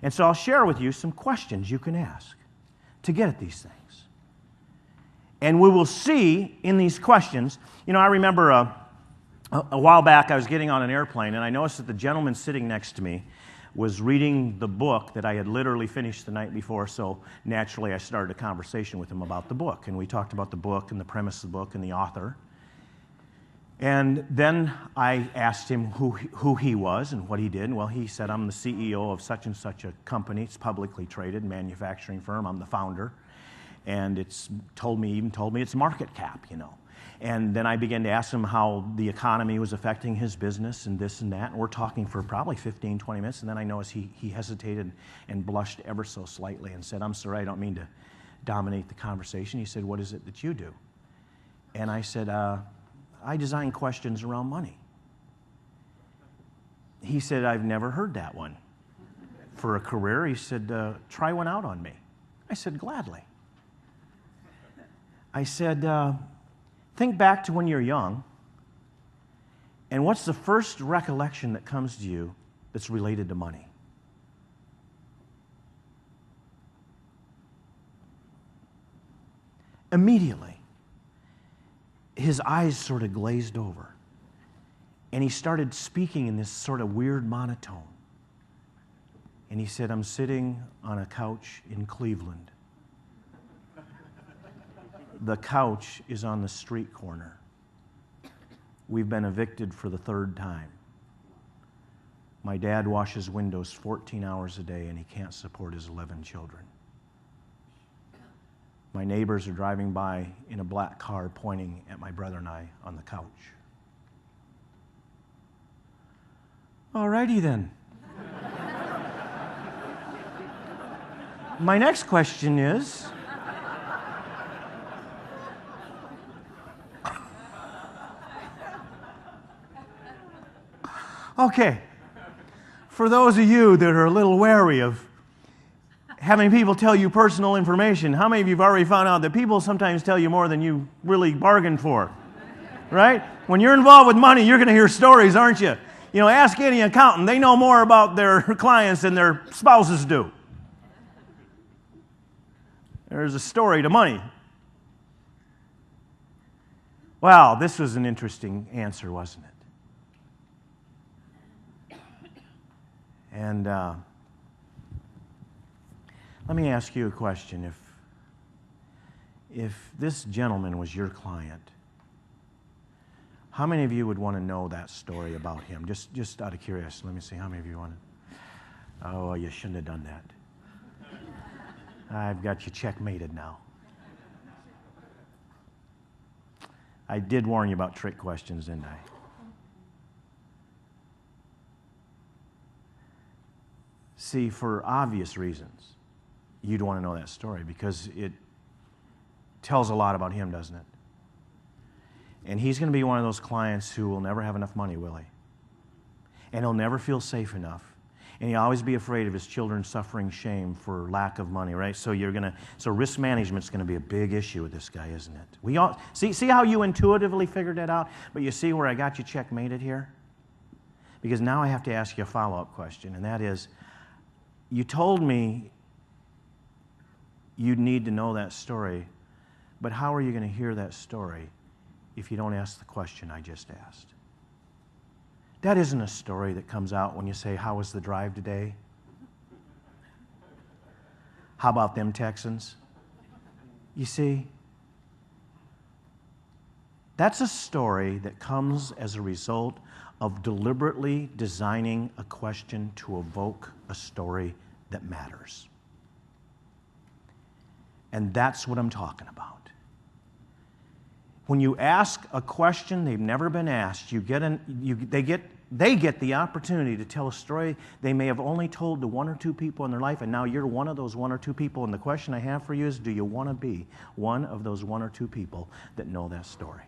And so I'll share with you some questions you can ask to get at these things. And we will see in these questions, I remember a while back I was getting on an airplane and I noticed that the gentleman sitting next to me was reading the book that I had literally finished the night before, so naturally I started a conversation with him about the book. And we talked about the book and the premise of the book and the author. And then I asked him who he was and what he did. And well, he said, I'm the CEO of such and such a company. It's publicly traded manufacturing firm. I'm the founder. And it's told me its market cap, And then I began to ask him how the economy was affecting his business and this and that. And we're talking for probably 15, 20 minutes. And then I noticed he hesitated and blushed ever so slightly and said, I'm sorry, I don't mean to dominate the conversation. He said, what is it that you do? And I said, I design questions around money. He said, I've never heard that one. For a career, he said, try one out on me. I said, gladly. I said, think back to when you're young, and what's the first recollection that comes to you that's related to money? Immediately, his eyes sort of glazed over, and he started speaking in this sort of weird monotone. And he said, I'm sitting on a couch in Cleveland. The couch is on the street corner. We've been evicted for the 3rd time. My dad washes windows 14 hours a day, and he can't support his 11 children. My neighbors are driving by in a black car pointing at my brother and I on the couch. All righty then. My next question is, okay, for those of you that are a little wary of having people tell you personal information, how many of you have already found out that people sometimes tell you more than you really bargained for? Right? When you're involved with money, you're going to hear stories, aren't you? Ask any accountant. They know more about their clients than their spouses do. There's a story to money. Wow, this was an interesting answer, wasn't it? And let me ask you a question. If this gentleman was your client, how many of you would want to know that story about him? Just out of curiosity, let me see how many of you want to. Oh, you shouldn't have done that. I've got you checkmated now. I did warn you about trick questions, didn't I? See, for obvious reasons, you'd want to know that story because it tells a lot about him, doesn't it? And he's going to be one of those clients who will never have enough money, will he? And he'll never feel safe enough. And he'll always be afraid of his children suffering shame for lack of money, right? So risk management's going to be a big issue with this guy, isn't it? We all see how you intuitively figured that out, but you see where I got you checkmated here? Because now I have to ask you a follow-up question, and that is, you told me you'd need to know that story, but how are you going to hear that story if you don't ask the question I just asked? That isn't a story that comes out when you say, how was the drive today? How about them Texans? You see, that's a story that comes as a result of deliberately designing a question to evoke a story that matters. And that's what I'm talking about. When you ask a question they've never been asked, they get the opportunity to tell a story they may have only told to 1 or 2 people in their life, and now you're one of those 1 or 2 people. And the question I have for you is, do you want to be one of those 1 or 2 people that know that story?